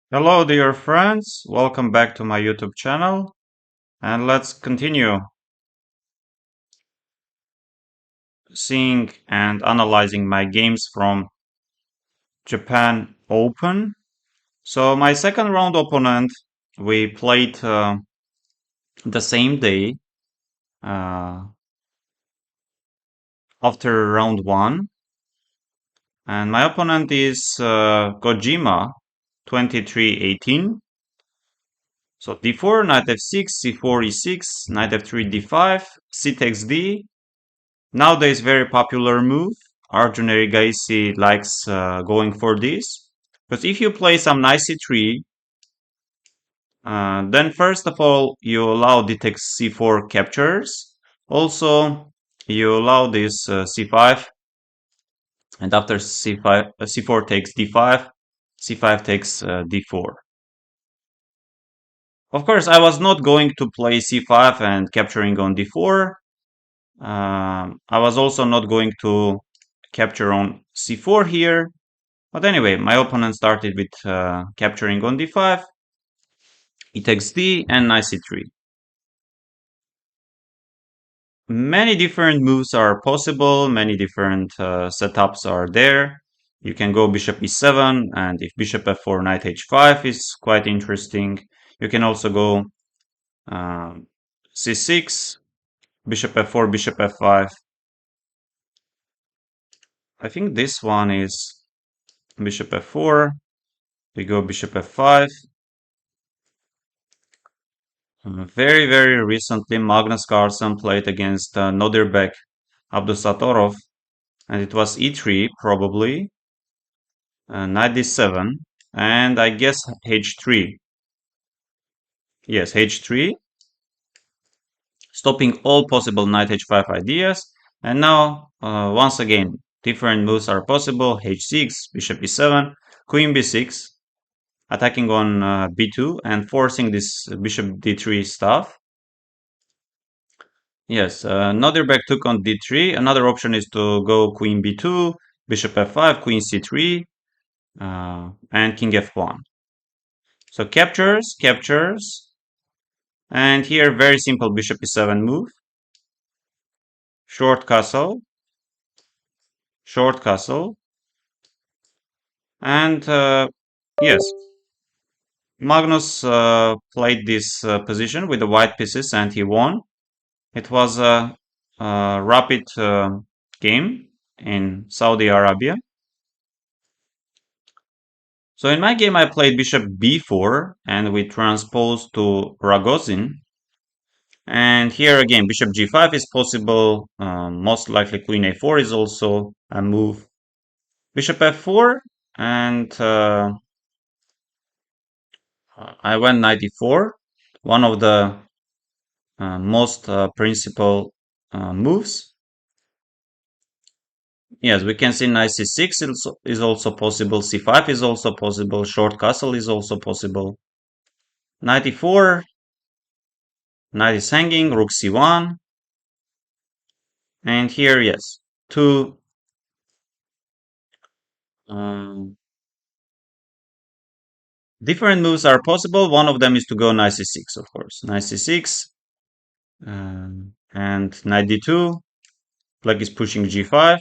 Hello, dear friends. Welcome back to my YouTube channel. And let's continue seeing and analyzing my games from Japan Open. So, my second round opponent, we played the same day uh, after round one. And my opponent is Kojima 2318. So d4, knight f6, c4, e6, knight f3, d5, c takes d. Nowadays, very popular move. Arjun Erigaisi likes going for this. Because if you play some knight c3, then first of all, you allow d takes c4 captures. Also, you allow this c5, and after c5, c4 takes d5, c5 takes d4. Of course, I was not going to play c5 and capturing on d4. I was also not going to capture on c4 here. But anyway, my opponent started with capturing on d5, e takes d, and knight c3. Many different moves are possible, many different setups are there. You can go bishop e7, and if bishop f4, knight h5 is quite interesting. You can also go c6, bishop f4, bishop f5. I think this one is bishop f4. We go bishop f5. Very, very recently, Magnus Carlsen played against Nodirbek Abdusatorov, and it was e3 probably, knight d7, and I guess h3. Yes, h3, stopping all possible knight h5 ideas. And now, once again, different moves are possible. h6, bishop e7, queen b6, attacking on b2 and forcing this bishop d3 stuff. Yes, Nodirbek took on d3. Another option is to go queen b2, bishop f5, queen c3, and king f1. So captures, captures, and here very simple bishop e7 move. Short castle, and yes, Magnus played this position with the white pieces and he won. It was a rapid game in Saudi Arabia. So in my game, I played bishop b4 and we transposed to Ragozin. And here again, bishop g5 is possible. Most likely queen a4 is also a move. Bishop f4 and I went knight e4. One of the most principal moves. Yes, we can see knight c6 is also possible. c5 is also possible. Short castle is also possible. Knight e4. Knight is hanging. Rook c1. And here, yes, two different moves are possible. One of them is to go knight c6, of course. Knight c6 and knight d2. Black is pushing g5.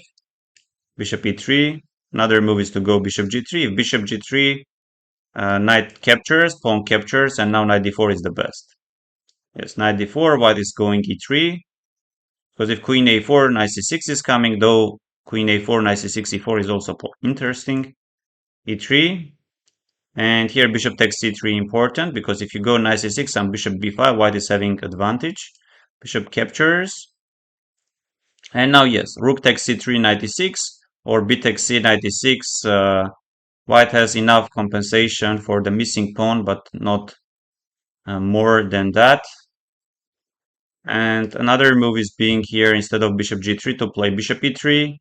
Bishop e3. Another move is to go bishop g3. If bishop g3, knight captures, pawn captures, and now knight d4 is the best. Yes, knight d4, white is going e3. Because if queen a4, knight c6 is coming, though queen a4, knight c6, e4 is also interesting. e3. And here bishop takes c3 important, because if you go knight c6 and bishop b5, white is having advantage. Bishop captures. And now, yes, rook takes c3, knight e6, or b takes c, knight e6. White has enough compensation for the missing pawn, but not more than that. And another move is being here, instead of bishop g3, to play bishop e3.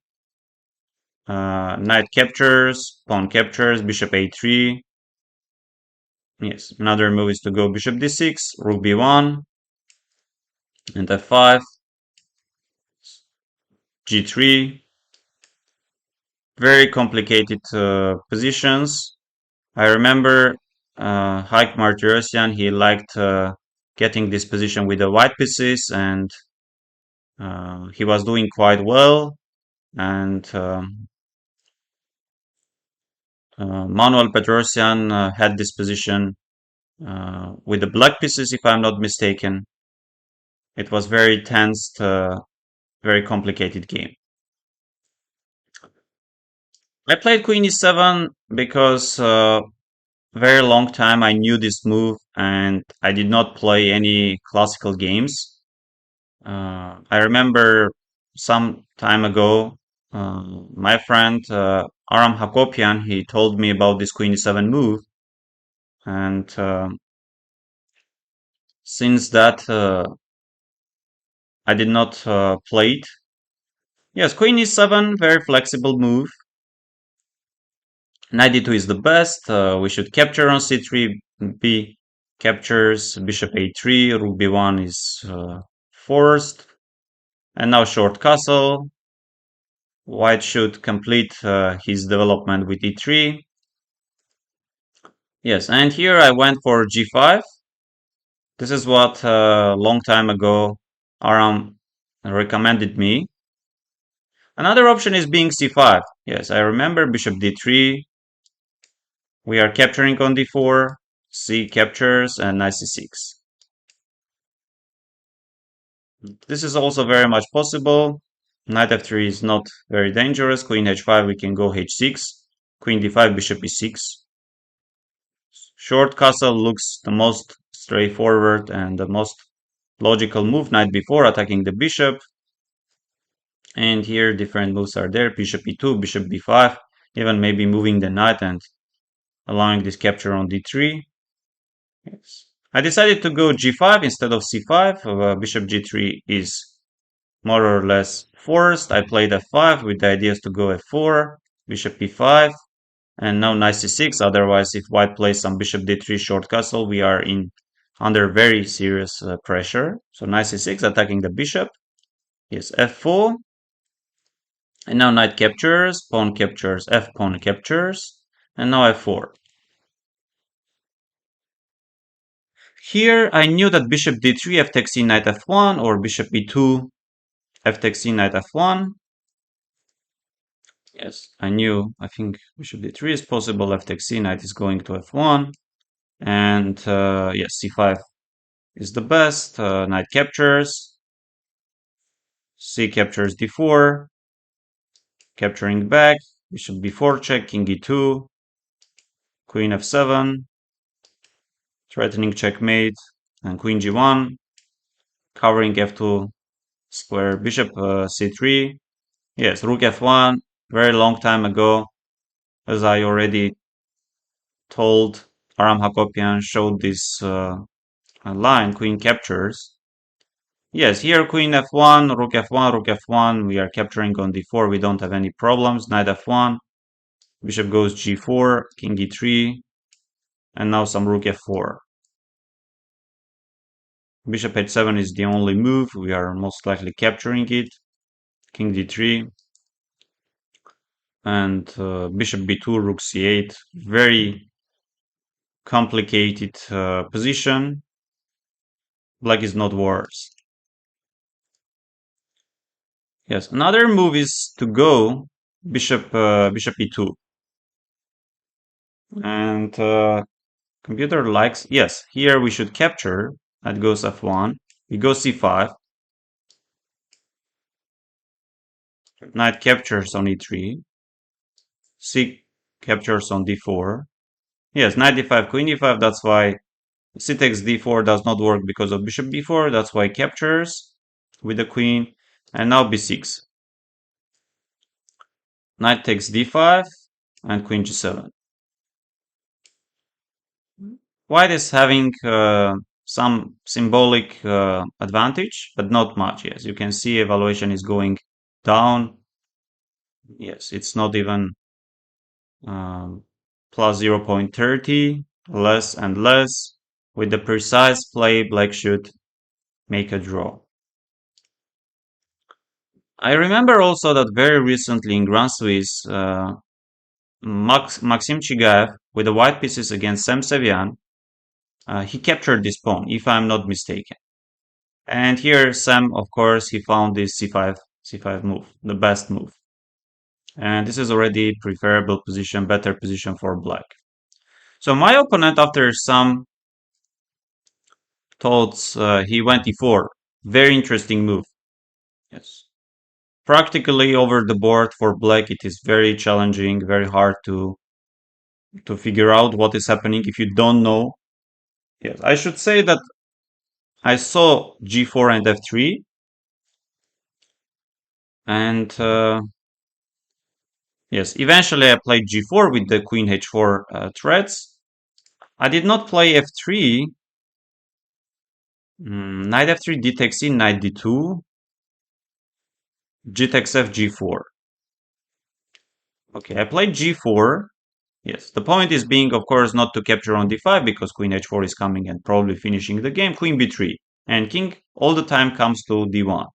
Knight captures, pawn captures, bishop a3. Yes, another move is to go bishop d6, rook b1, and f5, g3. Very complicated positions. I remember Haik Martirosyan, he liked getting this position with the white pieces, and he was doing quite well. And Manuel Petrosyan had this position with the black pieces, if I'm not mistaken. It was very tense, very complicated game. I played Queen e7 because very long time I knew this move and I did not play any classical games. I remember some time ago, my friend Aram Hakopian, he told me about this Queen e7 move, and since that I did not play it. Yes, Queen e7, very flexible move. Knight d2 is the best. We should capture on c3, b captures, bishop a3, rook b1 is forced. And now short castle. White should complete his development with e3. Yes, and here I went for g5. This is what a long time ago Aram recommended me. Another option is being c5. Yes, I remember bishop d3. We are capturing on d4. C captures and knight c6. This is also very much possible. Knight f3 is not very dangerous. Queen h5, we can go h6. Queen d5, bishop e6. Short castle looks the most straightforward and the most logical move. Knight b4, attacking the bishop. And here different moves are there. Bishop e2, bishop b5, even maybe moving the knight and allowing this capture on d3. Yes. I decided to go g5 instead of c5. Bishop g3 is more or less forced. I played f5 with the ideas to go f4, bishop e5, and now knight c6. Otherwise, if white plays some bishop d3 short castle, we are in under very serious pressure. So knight c6, attacking the bishop. Yes, f4. And now knight captures, pawn captures, f pawn captures, and now f4. Here I knew that bishop d3, f takes c, knight f1, or bishop e2, f takes c, knight f1. Yes, I knew. I think bishop d3 is possible. F takes c, knight is going to f1, and yes, c5 is the best. Knight captures, c captures d4, capturing back. Bishop b4 check, king e2, queen f7, threatening checkmate, and queen g1, covering f2 square. Bishop c3. Yes, rook f1. Very long time ago, as I already told, Aram Hakopian showed this line, queen captures. Yes, here queen f1, rook f1, rook f1. We are capturing on d4. We don't have any problems. Knight f1, bishop goes g4, king e3, and now some rook f4. Bishop h7 is the only move. We are most likely capturing it. King d3, and bishop b2, rook c8. Very complicated position. Black is not worse. Yes, another move is to go bishop e2, and computer likes, yes, here we should capture. That goes f1. We go c5. Knight captures on e3. C captures on d4. Yes, knight d5, queen e5. That's why c takes d4 does not work because of bishop b4. That's why captures with the queen. And now b6. Knight takes d5 and queen g7. White is having some symbolic advantage, but not much. Yes, you can see evaluation is going down. Yes, it's not even plus 0.30, less and less. With the precise play, Black should make a draw. I remember also that very recently in Grand Swiss, Maxim Chigaev with the white pieces against Samvel. He captured this pawn, if I'm not mistaken. And here Sam, of course, he found this c5 move, the best move. And this is already preferable position, better position for black. So my opponent, after some thoughts, he went e4. Very interesting move. Yes. Practically over the board for black, it is very challenging, very hard to figure out what is happening if you don't know. Yes, I should say that I saw g4 and f3, and yes, eventually I played g4 with the queen h4 threats. I did not play f3. Knight f3, d takes in, knight d2, g takes f, g4. Okay, I played g4. Yes, the point is being, of course, not to capture on d5 because queen h4 is coming and probably finishing the game. Queen b3, and king all the time comes to d1.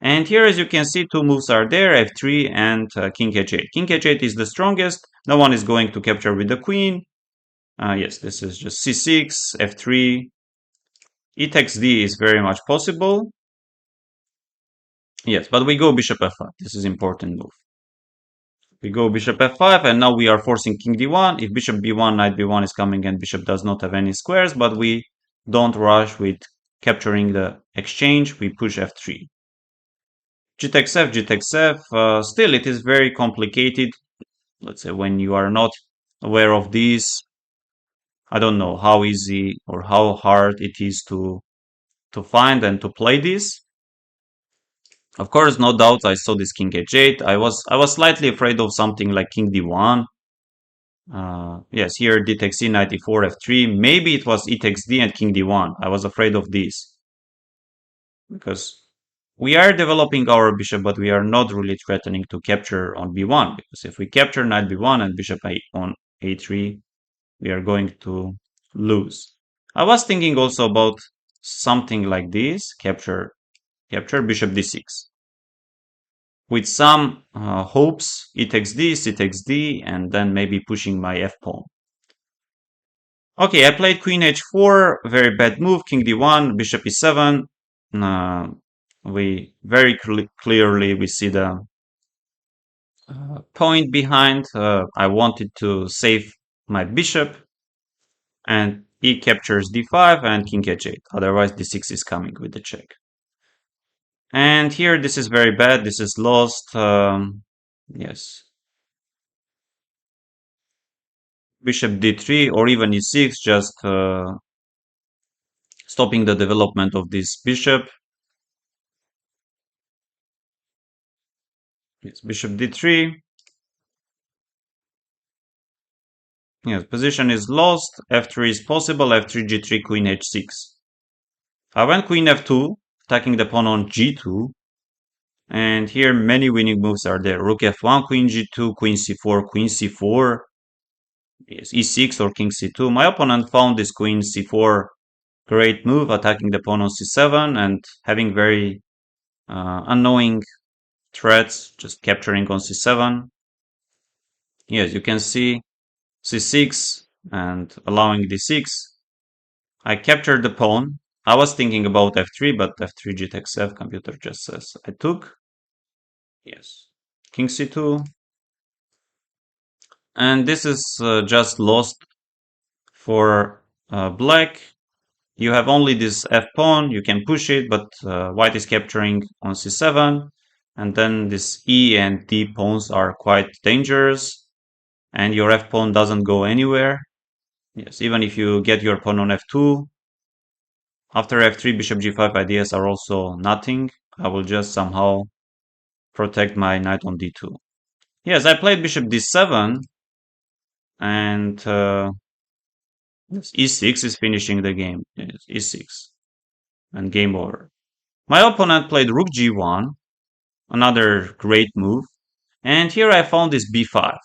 And here, as you can see, two moves are there, f3 and king h8. King h8 is the strongest. No one is going to capture with the queen. Yes, this is just c6, f3. E takes d is very much possible. Yes, but we go bishop f5. This is important move. We go bishop f5, and now we are forcing king d1. If bishop b1, knight b1 is coming, and bishop does not have any squares, but we don't rush with capturing the exchange. We push f3. G takes f, g takes f. Still, it is very complicated. Let's say when you are not aware of these, I don't know how easy or how hard it is to find and to play this. Of course, no doubt, I saw this king h8. I was slightly afraid of something like king d1. Yes, here d takes e, knight e4, f3. Maybe it was e takes d and king d1. I was afraid of this because we are developing our bishop, but we are not really threatening to capture on b1, because if we capture knight b1 and bishop on a3, we are going to lose. I was thinking also about something like this, capture bishop d6. With some hopes, e takes d, c takes d, and then maybe pushing my f pawn. Okay, I played queen h4, very bad move, king d1, bishop e7. We very clearly we see the point behind. I wanted to save my bishop, and e captures d5 and king h8. Otherwise, d6 is coming with the check. And here, this is very bad. This is lost. Yes. Bishop d3 or even e6, just stopping the development of this bishop. Yes, bishop d3. Yes, position is lost. f3 is possible. f3, g3, queen h6. I went queen f2, attacking the pawn on g2. And here many winning moves are there. Rook f1, queen g2, queen c4, queen c4. Yes, e6 or king c2. My opponent found this queen c4 great move, attacking the pawn on c7 and having very unknowing threats, just capturing on c7. Yes, you can see c6 and allowing d6. I captured the pawn. I was thinking about f3, but f3 g takes f, computer just says I took. Yes, king c2. And this is just lost for black. You have only this f pawn, you can push it, but white is capturing on c7. And then this e and d pawns are quite dangerous. And your f pawn doesn't go anywhere. Yes, even if you get your pawn on f2, after f3, bishop g5 ideas are also nothing. I will just somehow protect my knight on d2. Yes, I played bishop d7, and e6 is finishing the game. Yes, e6, and game over. My opponent played rook g1, another great move, and here I found this b5.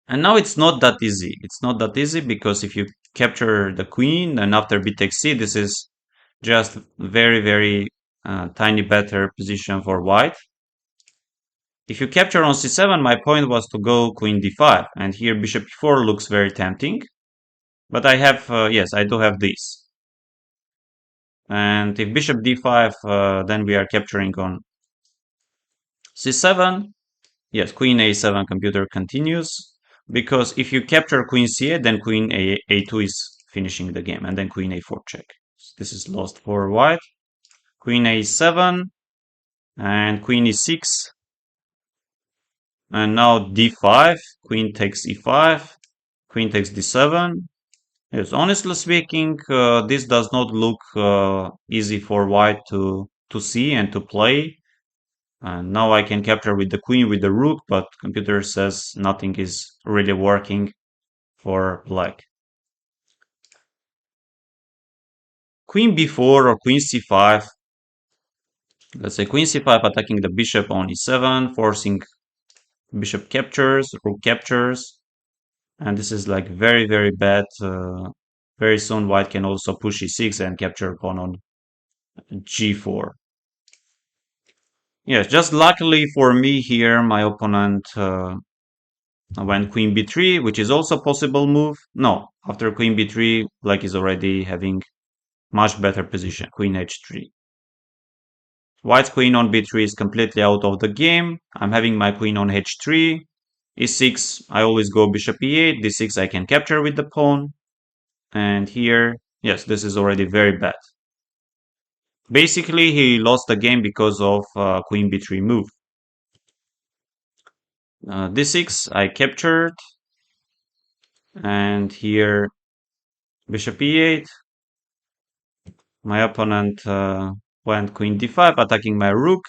And now it's not that easy. It's not that easy because if you capture the queen and after b takes c, this is just very, very tiny better position for white. If you capture on c7, my point was to go queen d5, and here bishop e4 looks very tempting. But I have, yes, I do have this. And if bishop d5, then we are capturing on c7. Yes, queen a7 computer continues. Because if you capture queen c8, then queen a2 is finishing the game, and then queen a4 check. This is lost for white. Queen a7, and queen e6. And now d5, queen takes e5, queen takes d7. Yes, honestly speaking, this does not look easy for white to see and to play. And now I can capture with the queen, with the rook, but computer says nothing is really working for black. Queen b4 or queen c5. Let's say queen c5 attacking the bishop on e7, forcing bishop captures, rook captures. And this is like very, very bad. Very soon white can also push e6 and capture pawn on g4. Yes, just luckily for me here, my opponent went queen b3, which is also a possible move. No, after queen b3, black is already having much better position, queen h3. White's queen on b3 is completely out of the game. I'm having my queen on h3. e6, I always go bishop e8. d6, I can capture with the pawn. And here, yes, this is already very bad. Basically, he lost the game because of queen b3 move. d6, I captured. And here, bishop e8. My opponent went queen d5, attacking my rook.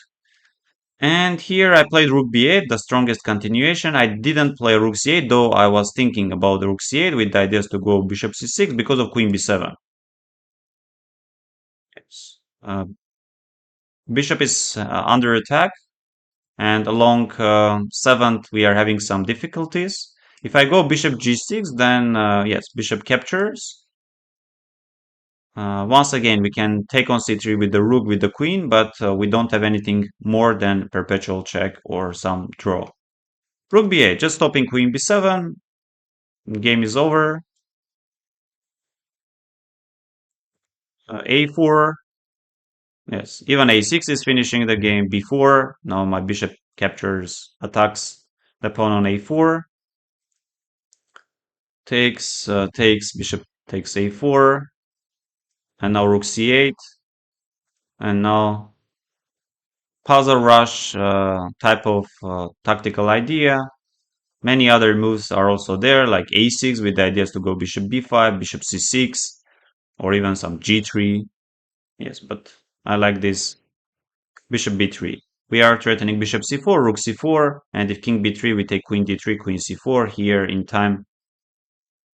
And here I played rook b8, the strongest continuation. I didn't play rook c8, though I was thinking about rook c8 with the ideas to go bishop c6 because of queen b7. Yes. Bishop is under attack, and along 7th we are having some difficulties. If I go bishop g6, then yes, bishop captures. Once again, we can take on c3 with the rook, with the queen, but we don't have anything more than perpetual check or some draw. Rook b8, just stopping queen b7. Game is over. A4. Yes, even a6 is finishing the game. b4. Now my bishop captures, attacks the pawn on a4. Takes, bishop takes a4. And now rook c8. And now puzzle rush type of tactical idea. Many other moves are also there, like a6 with the ideas to go bishop b5, bishop c6, or even some g3. Yes, but I like this bishop b3. We are threatening bishop c4, rook c4, and if king b3, we take queen d3, queen c4. Here in time,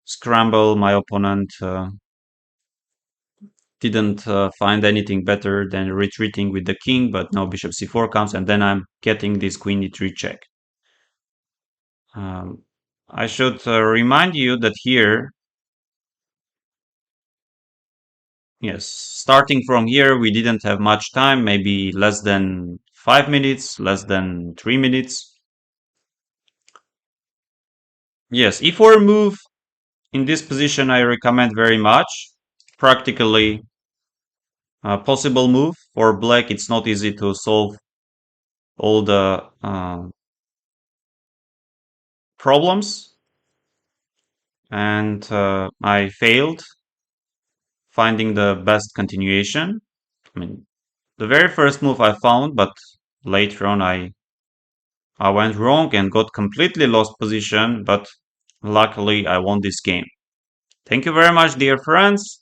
scramble, my opponent didn't find anything better than retreating with the king, but now bishop c4 comes, and then I'm getting this queen e3 check. I should remind you that here, yes, starting from here, we didn't have much time, maybe less than 5 minutes, less than 3 minutes. Yes, e4 move in this position I recommend very much. Practically a possible move. For black, it's not easy to solve all the problems. And I failed finding the best continuation. I mean, the very first move I found, but later on I went wrong and got completely lost position, but luckily I won this game. Thank you very much, dear friends.